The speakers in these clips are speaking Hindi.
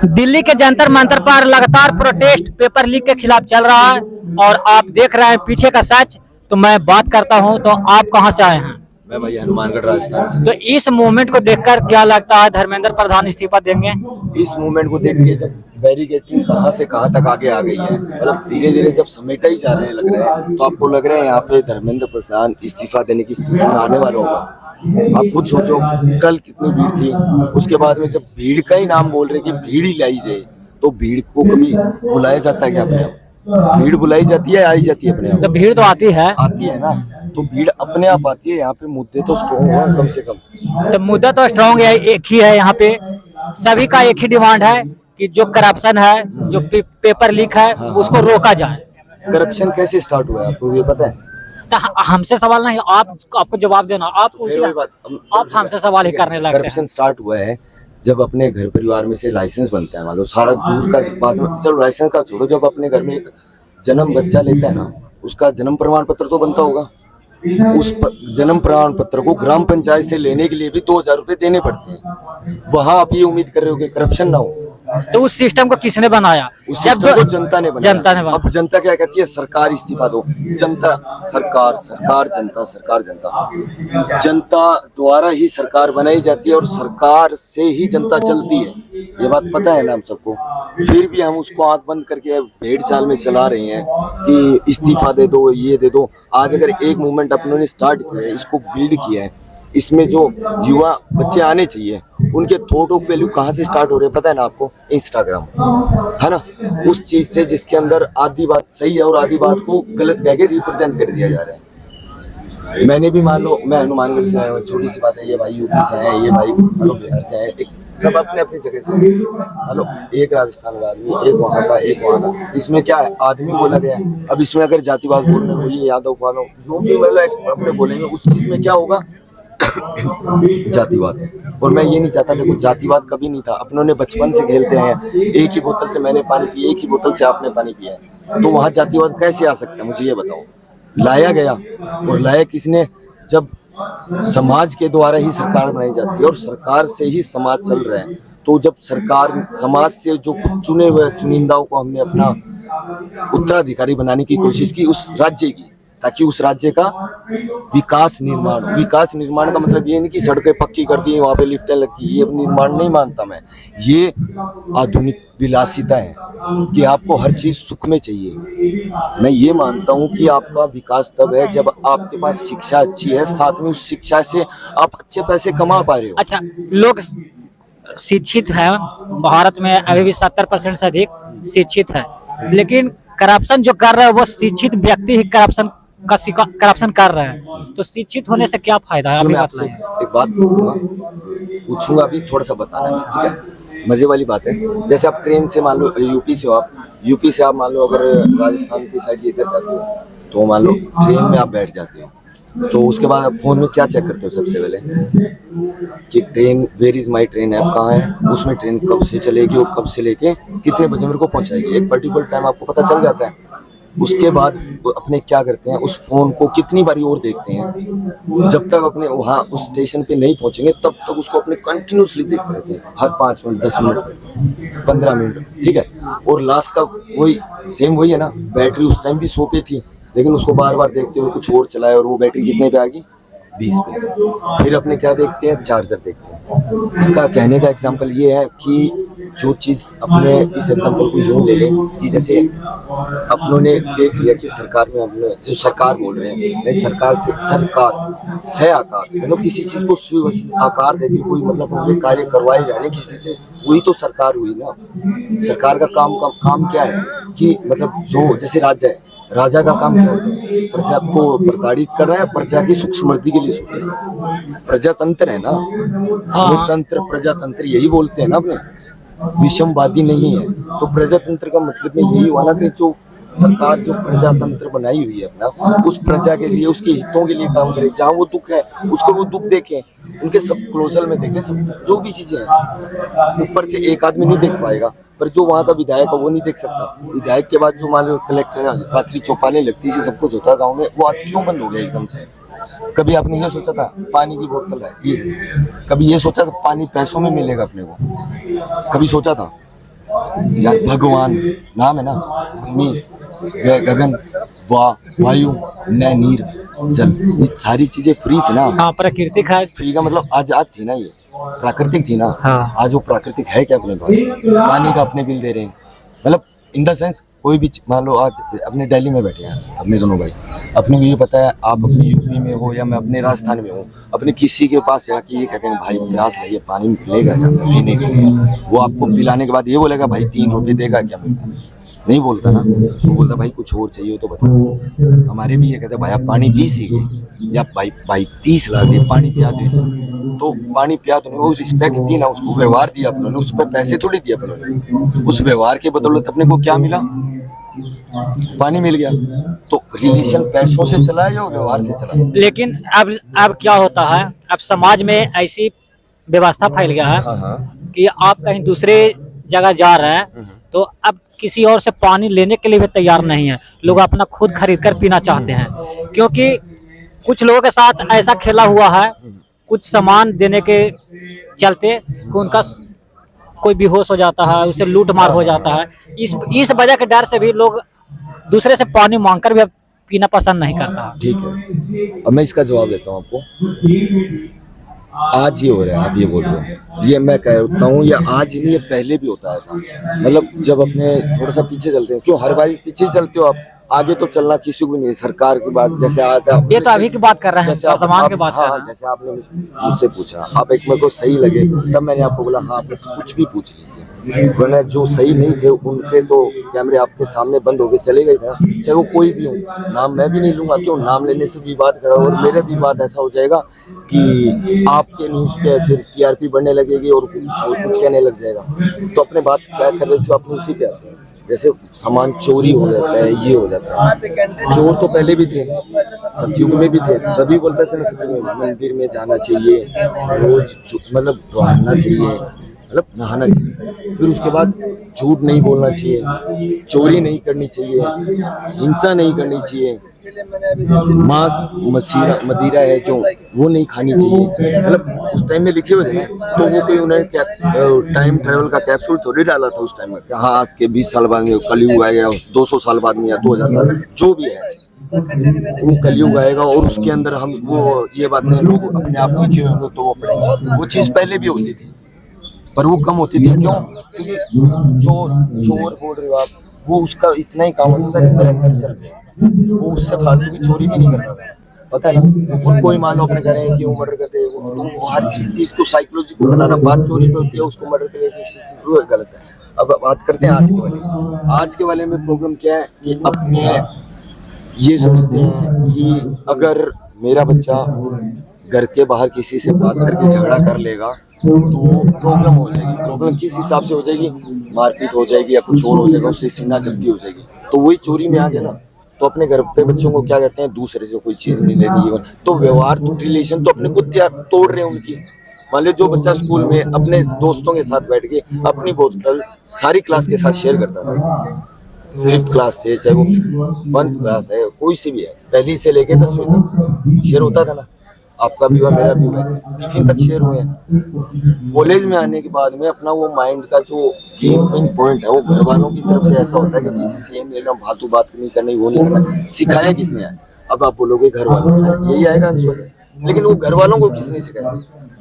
दिल्ली के जंतर मंतर पर लगातार प्रोटेस्ट पेपर लीक के खिलाफ चल रहा है और आप देख रहे हैं पीछे का सच। तो मैं बात करता हूं, तो आप कहां से आए हैं? मैं भैया हनुमानगढ़ राजस्थान से। तो इस मूवमेंट को देखकर क्या लगता है, धर्मेंद्र प्रधान इस्तीफा देंगे? इस मूवमेंट को देख के जब बैरिकेडिंग कहाँ से कहाँ तक आगे आ गई है, मतलब धीरे धीरे जब समेटा ही जा रहे लग रहा है, तो आपको लग रहा है यहाँ पे धर्मेंद्र प्रधान इस्तीफा देने की स्थिति में आने वाला होगा। आप खुद सोचो कल कितनी भीड़ थी, उसके बाद में जब भीड़ का ही नाम बोल रहे कि भीड़ ही लाई जाए, तो भीड़ को कभी बुलाया जाता है क्या अपने आप? भीड़ बुलाई जाती है, आई जाती है अपने आप? तो भीड़ तो आती है ना, तो भीड़ अपने आप आती है। यहाँ पे मुद्दे तो स्ट्रॉन्ग हो कम से कम। तो मुद्दा तो स्ट्रांग है, एक ही है यहाँ पे। सभी का एक ही डिमांड है कि जो करप्शन है, जो पेपर लीक है, उसको रोका जाए। करप्शन कैसे स्टार्ट हुआ है आपको ये पता है? तो हमसे सवाल नहीं, आपको जवाब देना। आप हमसे सवाल ही करने लगते हैं। करप्शन स्टार्ट हुआ है जब अपने घर परिवार में से लाइसेंस बनता है, मान लो सारा दूर का बाद में, चलो लाइसेंस का छोड़ो, जब अपने घर में एक जन्म बच्चा लेता है ना, उसका जन्म प्रमाण पत्र तो बनता होगा। उस जन्म प्रमाण पत्र को ग्राम पंचायत से लेने के लिए भी 2000 रुपए देने पड़ते हैं। वहां आप ये उम्मीद कर रहे हो कि करप्शन ना हो? तो उस सिस्टम को किसने बनाया? उस सिस्टम को जनता ने बनाया। जनता ने बनाया। अब जनता क्या कहती है? सरकार इस्तीफा दो। जनता सरकार, सरकार जनता, सरकार जनता। जनता द्वारा ही सरकार बनाई जाती है और सरकार से ही जनता चलती है, ये बात पता है ना हम सबको। फिर भी हम उसको आंख बंद करके भेड़ चाल में चला रहे हैं कि इस्तीफा दे दो, ये दे दो। आज अगर एक मूवमेंट अपनों ने स्टार्ट किया है, इसको बिल्ड किया है, इसमें जो युवा बच्चे आने चाहिए, उनके थॉट ऑफ वैल्यू कहाँ से स्टार्ट हो रहे हैं पता है ना आपको? इंस्टाग्राम, है ना, उस चीज से जिसके अंदर आधी बात सही है और आधी बात को गलत कह के रिप्रेजेंट कर दिया जा रहा है। मैंने भी मान लो, मैं हनुमानगढ़ से आया हूँ, छोटी सी बात है, ये भाई यूपी से है, ये भाई बिहार से है, सब अपने अपनी जगह से है। हेलो, एक राजस्थान का आदमी, एक वहाँ का, एक वहाँ का, इसमें क्या है? आदमी बोला गया है। अब इसमें अगर जातिवाद बोलने को, ये यादव वालों जो भी मतलब अपने बोलेंगे, उस चीज में क्या होगा? जातिवाद। और मैं ये नहीं चाहता, देखो जातिवाद कभी नहीं था, अपनों ने बचपन से खेलते हैं, एक ही बोतल से मैंने पानी पिया, एक ही बोतल से आपने पानी पिया है, तो वहां जातिवाद कैसे आ सकता है? मुझे ये बताओ। लाया गया, और लाया किसने? जब समाज के द्वारा ही सरकार बनाई जाती है और सरकार से ही समाज चल रहा है, तो जब सरकार समाज से जो कुछ चुने हुए चुनिंदाओं को हमने अपना उत्तराधिकारी बनाने की कोशिश की उस राज्य की, ताकि उस राज्य का विकास निर्माण हो। विकास निर्माण का मतलब ये नहीं कि सड़कें पक्की कर दी, वहाँ पे लिफ्टें लगी, ये निर्माण नहीं मानता मैं। ये आधुनिक विलासिता है कि आपको हर चीज सुख में चाहिए। मैं ये मानता हूँ कि आपका विकास तब है जब आपके पास शिक्षा अच्छी है, साथ में उस शिक्षा से आप अच्छे पैसे कमा पा रहे हो। अच्छा, लोग शिक्षित हैं भारत में, अभी भी 70% से अधिक शिक्षित है, लेकिन करप्शन जो कर रहे हैं वो शिक्षित व्यक्ति ही करप्शन कर रहे हैं। तो शिक्षित होने से क्या फायदा है? मैं आपसे एक बात पूछूंगा, अभी थोड़ा सा बताना, ठीक है? मजे वाली बात है। जैसे आप ट्रेन से मान लो यूपी से हो, आप यूपी से आप मान लो अगर राजस्थान की साइड इधर जाते हो, तो मान लो ट्रेन में आप बैठ जाते हो, तो उसके बाद आप फोन में क्या चेक करते हो सबसे पहले? कि train, where is my train app कहाँ है, उसमें ट्रेन कब से चलेगी और कब से लेके कितने बजे मेरे को पहुंचाएगी, एक पर्टिकुलर टाइम आपको पता चल जाता है। उसके बाद अपने क्या करते हैं, उस फोन को कितनी बारी और देखते हैं, जब तक अपने वहाँ उस स्टेशन पे नहीं पहुंचेंगे तब तक उसको अपने कंटिन्यूसली देखते रहते हैं, हर 5 मिनट, 10 मिनट, 15 मिनट, ठीक है? और लास्ट का वही सेम वही है ना, बैटरी उस टाइम भी 100 पे थी, लेकिन उसको बार बार देखते हुए कुछ और चलाए और वो बैटरी कितने पे आ गई? 20 पे। फिर अपने क्या देखते हैं? चार्जर देखते हैं। इसका कहने का एग्जाम्पल ये है कि जो चीज़ अपने इस एग्जाम्पल को यूँ ले लें कि जैसे अपनों ने देख लिया कि सरकार में हमने जो सरकार बोल रहे हैं, नहीं सरकार से सरकार से आकार, मतलब किसी चीज़ को सुव्यवस्थित आकार देके कोई मतलब हमने कार्य करवाए जा रहे हैं किसी से, वही तो सरकार हुई ना। सरकार का काम क्या है कि मतलब जो जैसे राज्य है, राजा का काम क्या होता है? प्रजा को प्रताड़ित कर रहा है, प्रजा की सुख समृद्धि के लिए सोच रहा है। प्रजातंत्र है ना, लोकतंत्र प्रजातंत्र यही बोलते हैं ना अपने, विषमवादी नहीं है। तो प्रजातंत्र का मतलब में यही हुआ ना कि जो सरकार जो प्रजातंत्र बनाई हुई है अपना, उस प्रजा के लिए, उसके हितों के लिए काम करे। जहाँ वो दुख है उसको वो दुख देखें, उनके सब क्लोजल में देखें, सब जो भी चीजें हैं। ऊपर से एक आदमी नहीं देख पाएगा, पर जो वहाँ का विधायक है वो नहीं देख सकता। विधायक के बाद जो मान लो कलेक्टर रात्रि चौपाने लगती है, सब कुछ होता है गाँव में, वो आज क्यों बंद हो गया एकदम से? कभी आपने ये सोचा था पानी की बोतल है ये, कभी ये सोचा था पानी पैसों में मिलेगा अपने को? कभी सोचा था? यार भगवान नाम है ना, भूमि, गगन, वायु, नीर, जल, ये सारी चीजें फ्री थी ना। हाँ, प्राकृतिक है। फ्री का मतलब आजाद थी ना, ये प्राकृतिक थी ना। हाँ। आज वो प्राकृतिक है क्या अपने पास? पानी का अपने बिल दे रहे हैं, मतलब इन द सेंस कोई भी मान लो आज अपने दिल्ली में बैठे हैं अपने दोनों भाई, अपने को ये पता है आप अपने यूपी में हो या मैं अपने राजस्थान में हूँ, अपने किसी के पास जाके ये कहते हैं भाई प्यास है, ये पानी पिलेगा क्या पीने के लिए? वो आपको पिलाने के बाद ये बोलेगा भाई 3 रुपये देगा क्या मेरे को? नहीं बोलता ना, वो बोलता भाई कुछ और चाहिए हो तो बता दे। हमारे भी ये कहते हैं भाई आप पानी पी सीखे, या भाई 30 लाख दे पानी पिया दे, तो पानी पिया तो वो रिस्पेक्ट दी ना, उसको व्यवहार दिया अपने, उस पर पैसे थोड़ी दिया अपने, उस व्यवहार के बदौलत अपने को क्या मिला? पानी मिल गया। तो रिलेशन पैसों से चला है या व्यवहार से चला? लेकिन अब क्या होता है, अब समाज में ऐसी व्यवस्था फैल गया है कि आप कहीं दूसरे जगह जा रहे हैं तो अब किसी और से पानी लेने के लिए भी तैयार नहीं है, लोग अपना खुद खरीद कर पीना चाहते हैं। क्योंकि कुछ लोगों के साथ ऐसा खेला हुआ है, कुछ सामान देने के चलते कि उनका कोई बेहोश हो जाता है, उसे लूट मार हो जाता है। इस वजह के डर से भी लोग दूसरे से पानी मांगकर भी पीना पसंद नहीं करता। ठीक है, अब मैं इसका जवाब देता हूँ आपको। आज ये हो रहा है, आप ये बोल रहे हो, ये मैं कहता हूँ ये आज ही नहीं, ये पहले भी होता है था। मतलब जब अपने थोड़ा सा पीछे चलते हैं, क्यों हर बार पीछे चलते हो आप? आगे तो चलना किसी को भी नहीं है, सरकार की बात जैसे आज आप, ये तो अभी की बात कर रहे हैं, वर्तमान की बात कर रहे हैं। जैसे आपने मुझसे पूछा, आप एक मेरे को सही लगे तब मैंने आपको बोला हाँ आप कुछ भी पूछ लीजिए, वरना जो सही नहीं थे उनके तो कैमरे आपके सामने बंद हो गए, चले गए था, चाहे वो कोई भी हो। नाम मैं भी नहीं लूंगा, क्यों? नाम लेने से विवाद खड़ा और मेरा विवाद ऐसा हो जाएगा कि आपके न्यूज पे फिर टीआरपी बढ़ने लगेगी और कुछ कहने लग जाएगा। तो अपने बात क्या कर रहे थे, अपने उसी पे आते हैं। जैसे सामान चोरी हो जाता है, ये हो जाता है, चोर तो पहले भी थे, सतयुग में भी थे, तभी बोलते थे ना सतयुग में मंदिर में जाना चाहिए, रोज मतलब नहाना चाहिए, मतलब नहाना चाहिए, फिर उसके बाद झूठ नहीं बोलना चाहिए, चोरी नहीं करनी चाहिए, हिंसा नहीं करनी चाहिए, मांस मदिरा है जो वो नहीं खानी चाहिए। मतलब उस टाइम में लिखे हुए थे ना, तो वो कोई उन्हें टाइम ट्रेवल का कैप्सूल थोड़ी डाला था उस टाइम में, हाँ आज के 20 साल बाद में कलयुग आएगा, 200 साल बाद में या 2000 साल, जो भी है वो कलयुग आएगा और उसके अंदर हम वो ये बातें लोग अपने आप लिखे हुए होंगे तो वो पढ़ेंगे। वो चीज़ पहले भी होती थी पर वो कम होती थी, क्यों? क्योंकि चोर बोल रहे हो आप, वो उसका इतना ही काम होता था कि मेरा घर चल जाए, वो उससे फालतू की चोरी भी नहीं करता था, पता है ना। और कोई मान लो अपने घर है कि वो मर्डर करते हैं, वो हर चीज को साइकोलॉजी को बनाना, बात चोरी पे होती है उसको मर्डर पे लेके गलत है। अब बात करते हैं आज के वाले में प्रॉब्लम क्या है कि अपने ये सोचते हैं कि अगर मेरा बच्चा घर के बाहर किसी से बात करके झगड़ा कर लेगा तो प्रॉब्लम हो जाएगी। प्रॉब्लम किस हिसाब से हो जाएगी? मारपीट हो जाएगी या कुछ और हो जाएगा, उससे सीना जल्दी हो जाएगी, तो वही चोरी में आ गया ना। तो अपने घर पे बच्चों को क्या कहते हैं, दूसरे से कोई चीज नहीं लेनी है, तो व्यवहार तो रिलेशन तो अपने खुद तोड़ रहे हैं उनकी। मान लो जो बच्चा स्कूल में अपने दोस्तों के साथ बैठ के अपनी बोतल सारी क्लास के साथ शेयर करता था, 5th क्लास से, चाहे वो 1st क्लास है, कोई सी भी है, पहली से लेके 10वीं तक शेयर होता था ना। आपका भी हुआ, मेरा भी हुआ, टिफिन तक शेयर हुए हैं। कॉलेज में आने के बाद में अपना वो माइंड का जो गेमिंग पॉइंट है वो घर वालों की तरफ से ऐसा होता है कि किसी से नहीं लेना, फालतू बात नहीं करनी, वो नहीं करना। सिखाया किसने है? अब आप बोलोगे घर वालों, यही आएगा आंसर। लेकिन वो घर वालों को किसने सिखाया?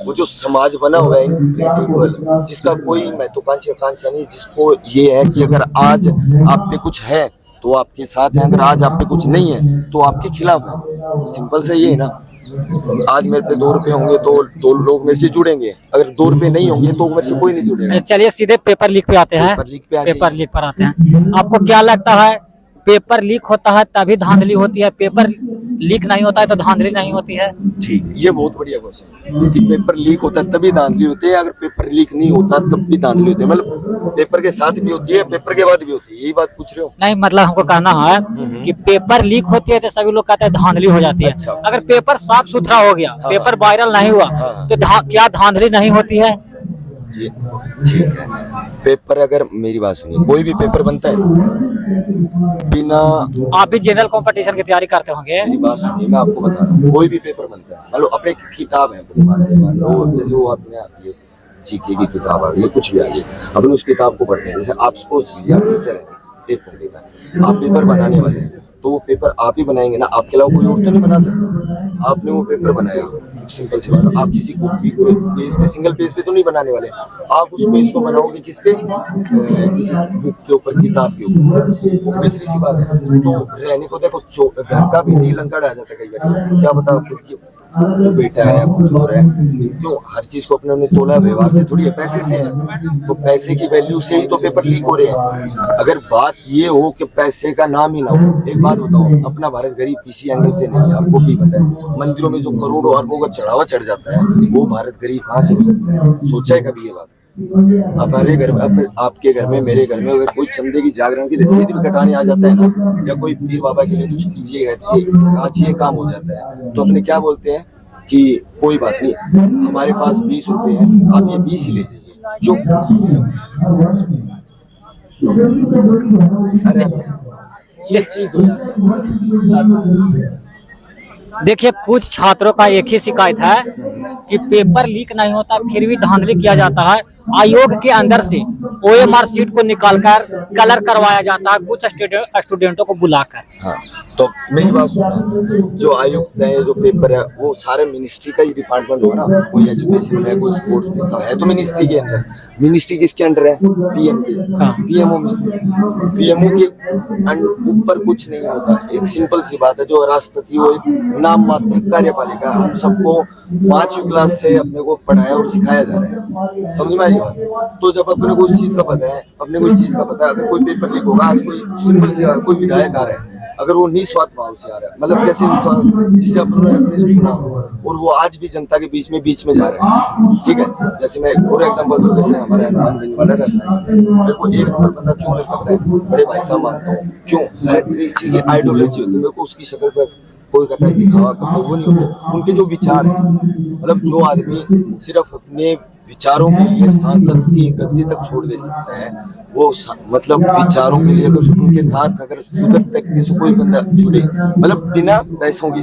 वो जो समाज बना हुआ है जिसका कोई महत्वाकांक्षी आकांक्षा नहीं, जिसको ये है कि अगर आज आप पे कुछ है तो आपके साथ है, अगर आज आप पे कुछ नहीं है तो आपके खिलाफ है। सिंपल से ये है ना। आज मेरे पे 2 रुपए होंगे तो 2 लोग मेरे से जुड़ेंगे, अगर 2 रुपए नहीं होंगे तो मेरे से कोई नहीं जुड़ेगा। चलिए सीधे पेपर लीक पे आते हैं। पेपर लीक पर आते हैं। आपको क्या लगता है, पेपर लीक होता है तभी धांधली होती है, पेपर लीक नहीं होता है तो धांधली नहीं होती है? ठीक, ये बहुत बढ़िया क्वेश्चन है कि पेपर लीक होता है तभी धांधली होती है, अगर पेपर लीक नहीं होता तब भी धांधली होती है। मतलब पेपर के साथ भी होती है, पेपर के बाद भी होती है, यही बात पूछ रहे हो? नहीं मतलब हमको कहना है कि पेपर लीक होती है तो सभी लोग कहते हैं धांधली हो जाती है। अच्छा। अगर पेपर साफ सुथरा हो गया, हाँ। पेपर वायरल नहीं हुआ, हाँ। तो क्या धांधली नहीं होती है? जी ठीक है। पेपर, अगर मेरी बात सुनिए, कोई भी पेपर बनता है ना, बिना, आप भी जनरल कंपटीशन की तैयारी करते होंगे। मेरी बात सुनिए, मैं आपको बता रहा हूँ, कोई भी पेपर बनता है, मान लो अपने किताब है, मान लो जैसे वो आपने आती है जीके की किताब आ गई है, कुछ भी आ गई, अपन उस किताब को पढ़ते हैं। जैसे आप सपोज कीजिए आप टीचर हैं, एक घंटे का आप पेपर बनाने वाले हैं, तो वो पेपर आप ही बनाएंगे ना, आपके अलावा कोई और तो नहीं बना सकता। आपने वो पेपर बनाया, सिंपल सी बात है, आप किसी को पेज पे, सिंगल पेज पे तो नहीं बनाने वाले, आप उस पेज को बनाओगे किस पे, किसी बुक के ऊपर, किताब के ऊपर, दूसरी सी बात है। तो रहने को देखो, घर का भी नहीं लंका आ जाता कई बार, क्या बता खुद की जो बेटा है कुछ और है, क्यों हर चीज को अपने तोला व्यवहार से थोड़ी है, पैसे से है, तो पैसे की वैल्यू से ही तो पेपर लीक हो रहे हैं। अगर बात ये हो कि पैसे का नाम ही ना हो, एक बात बताओ, अपना भारत गरीब किसी एंगल से नहीं है, आपको भी पता है, मंदिरों में जो करोड़ों अरबों का चढ़ावा चढ़ जाता है, वो भारत गरीब कहाँ से हो सकता है? सोचा है कभी ये बात? हमारे घर में, आपके घर में, मेरे घर में अगर कोई चंदे की जागरण की रसीद भी कटाने आ जाता है ना, या कोई पीर बाबा के लिए कुछ ये है आज ये काम हो जाता है, तो अपने क्या बोलते हैं कि कोई बात नहीं, हमारे पास 20 रुपए हैं, आप ये 20 ही ले जाइए। क्यों? अरे ये चीज हो जाता है। देखिए कुछ छात्रों का एक ही शिकायत है कि पेपर लीक नहीं होता फिर भी धांधली किया जाता है। आयोग के अंदर से ओएमआर सीट को निकालकर कलर करवाया जाता है कुछ स्टूडेंटों को बुलाकर। हाँ, तो मेरी बात सुनो, जो आयुक्त है, जो पेपर है, वो सारे मिनिस्ट्री का ही डिपार्टमेंट होगा ना, कोई एजुकेशन में, कोई स्पोर्ट्स में, सब है तो मिनिस्ट्री के अंदर। मिनिस्ट्री किसके अंडर है? पीएम के। हाँ। पीएमओ में, पीएमओ के ऊपर कुछ नहीं होता। एक सिंपल सी बात है, जो राष्ट्रपति वो एक नाम मात्र कार्यपालिका, हम सबको 5वीं क्लास से अपने को पढ़ाया और सिखाया जा रहा है, समझ में आ रही बात? तो जब अपने को उस चीज का पता है, अपने को इस चीज का पता है, अगर कोई पेपर लीक होगा, आज कोई सिंपल से कोई विधायक आ रहा है, अगर वो निस्वार्थ भाव से आ रहा है, मतलब कैसे निस्वार्थ, जिसे अपने चुना और वो आज भी जनता के बीच में जा रहा है, ठीक है? जैसे मैं फॉर एग्जांपल दूं, जैसे हमारे हनुमान वाला रास्ता है, मेरे को एक नंबर बंदा क्यों लगता पता है? बड़े भाई साहब मानता हूँ, क्यों? हर किसी की आइडियोलॉजी होती है, मेरे को उसकी शक्ल पर कोई कहता है दिखावा करना, वो नहीं होते। उनके जो विचार है, मतलब जो आदमी सिर्फ अपने विचारों के लिए सांसद की गद्दी तक छोड़ दे सकता है, वो मतलब विचारों के लिए अगर उनके साथ अगर सुधर तरीके से कोई बंदा जुड़े, मतलब बिना पैसों के,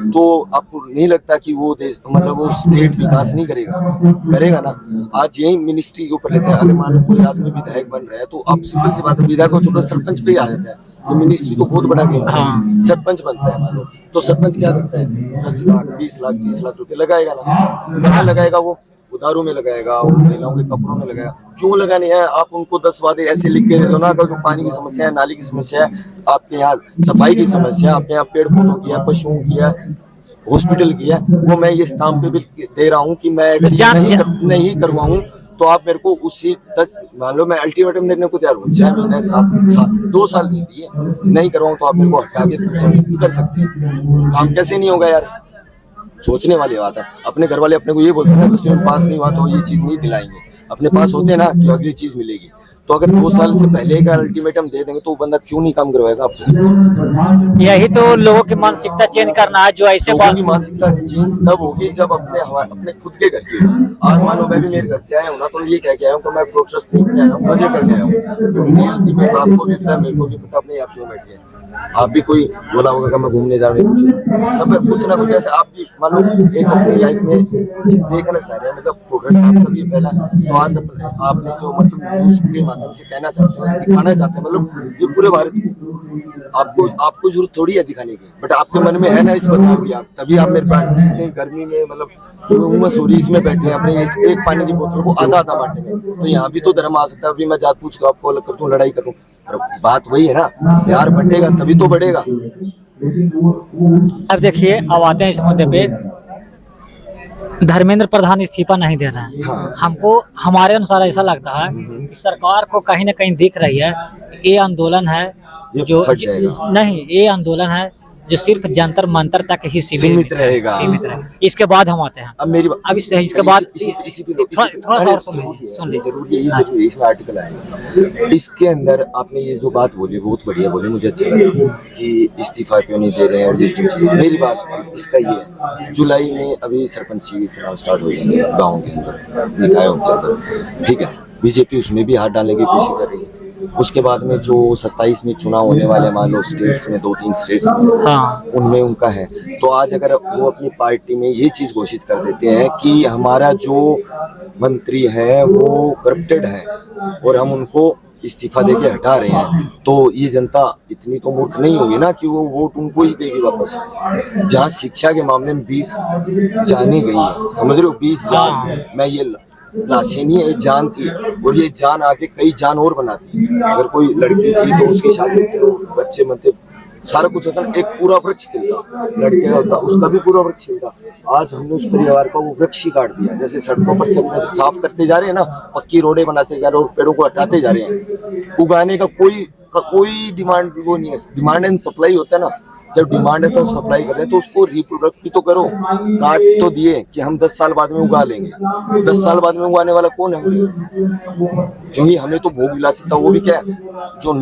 तो आपको नहीं लगता कि वो देश, मतलब वो स्टेट विकास नहीं करेगा ना? आज यही मिनिस्ट्री के ऊपर लेते हैं, अगर मान लो कोई आदमी विधायक बन रहा है, तो आप सिंपल सी बात है, विधायक को छोड़कर सरपंच पे ही आ जाता है। ये मिनिस्ट्री तो बहुत बड़ा गेम है। हाँ। सरपंच बनता है मान लो, तो सरपंच क्या करता है? 10 लाख 20 लाख 30 लाख रुपए लगाएगा ना। कहाँ लगाएगा? वो दारू में लगाएगा, महिलाओं के कपड़ों में लगाएगा। क्यों लगानी है? आप उनको 10 वादे ऐसे लिख के दे दो ना, अगर जो पानी की समस्या है, नाली की समस्या है, आपके यहाँ सफाई की समस्या है, आपके यहाँ पेड़ पौधों की है, पशुओं की है, हॉस्पिटल की है, वो मैं ये स्टाम्प पे भी दे रहा हूँ कि मैं अगर नहीं करवाऊँ तो आप मेरे को उसी 10, मान लो मैं अल्टीमेटम देने को तैयार हूँ, 6 महीने 7 साल 2 साल दे दिए, नहीं करवाऊँ तो आप मेरे को हटा के दूसरा कर सकते हैं। काम कैसे नहीं होगा यार? सोचने वाली बात है। अपने घर वाले अपने को ये बोलते हैं 10वीं में पास नहीं हुआ तो ये चीज नहीं दिलाएंगे, अपने पास होते हैं ना कि अगली चीज मिलेगी। तो अगर 2 साल से पहले का अल्टीमेटम दे देंगे तो वो बंदा क्यों नहीं काम करवाएगा आपको? यही तो लोगों की मानसिकता चेंज करना है, जो ऐसे लोगों की मानसिकता चेंज तब होगी जब अपने खुद के घर की। आज मान लो मैं भी मेरे घर से आया हूँ ना, तो ये कह के आया हूँ कि मैं प्रोसेस देखने आया हूँ, मजे करने आया हूँ। रियलिटी में आपको भी पता है, मेरे को भी पता, अपने आप क्यों बैठे हैं। आप भी कोई बोला होगा कि मैं घूमने जा रहा हूँ, सब कुछ ना कुछ ऐसे आप भी मान लो एक अपनी लाइफ में देखना चाह रहे हैं, मतलब प्रोग्रेस आपका भी पहला, तो आज आपने जो मतलब न्यूज के माध्यम से कहना चाहते हैं, दिखाना चाहते हैं, मतलब ये पूरे भारत आपको जरूरत थोड़ी है दिखाने की, बट आपके मन में है ना इस बदलाव की, तभी आप मेरे पास इतनी गर्मी में मतलब उमस हो रही इसमें बैठे अपने एक पानी की बोतल को आधा बांटेंगे, तो यहाँ भी तो धर्म आ सकता है। अभी मैं जात पूछ कर आपको अलग कर दूं, लड़ाई करूं, बात वही है ना, प्यार बढ़ेगा तभी तो बढ़ेगा। अब देखिए, अब आते हैं इस मुद्दे पे। धर्मेंद्र प्रधान इस्तीफा नहीं दे रहे हैं। हाँ। हमको हमारे अनुसार ऐसा लगता है कि सरकार को कहीं ना कहीं दिख रही है ये आंदोलन है ये जो फट जाएगा। नहीं, ये आंदोलन है जो सिर्फ जंतर मंतर तक ही सीमित रहेगा। सीमित रहेगा। इसके बाद हम आते हैं। अब मेरी अब इसके बाद थोड़ा सा और सुन लीजिए, जरूरी है, ये जरूरी है, इसमें आर्टिकल आएगा। इसके अंदर आपने ये जो बात बोली बहुत बढ़िया बोली, मुझे अच्छा लगा कि इस्तीफा क्यों नहीं दे रहे हैं और ये जो चीज़। मेरी बात सुनो, इसका ये है, जुलाई में अभी सरपंची चुनाव स्टार्ट हो जाएंगे गाँव के अंदर, निकायों के अंदर, ठीक है। बीजेपी उसमें भी हाथ डालने की कोशिश कर रही है। उसके बाद में जो 27 में चुनाव होने वाले, मान लो स्टेट्स में 2-3 स्टेट्स में, हाँ। उनमें उनका है। तो आज अगर वो अपनी पार्टी में ये चीज़ घोषित कर देते हैं कि हमारा जो मंत्री है वो करप्टेड है और हम उनको इस्तीफा देके हटा रहे हैं, तो ये जनता इतनी तो मूर्ख नहीं होगी ना कि वो वोट उनको ही देगी वापस। जहाँ शिक्षा के मामले में 20 जाने गई है, समझ रहे हो, 20 जान, मैं ये लाशें नहीं है, ये जान थी, और ये जान आके कई जान और बनाती है। अगर कोई लड़की थी तो उसकी शादी होती, बच्चे बनते, सारा कुछ होता ना, एक पूरा वृक्ष खिलता, लड़के का होता उसका भी पूरा वृक्ष खिलता। आज हमने उस परिवार का वो वृक्ष ही काट दिया। जैसे सड़कों पर से साफ करते जा रहे हैं ना, पक्की रोडें बनाते जा रहे हैं और पेड़ों को हटाते जा रहे हैं, उगाने का कोई डिमांड वो नहीं है। डिमांड एंड सप्लाई होता है ना, जब डिमांड है तो सप्लाई कर रहे हैं, तो उसको रिप्रोडक्ट भी तो करो। काट तो दिए कि हम 10 साल बाद में उगा लेंगे, 10 साल बाद में उगाने वाला कौन है? क्योंकि हमें तो भोग विलासिता, वो भी क्या है जो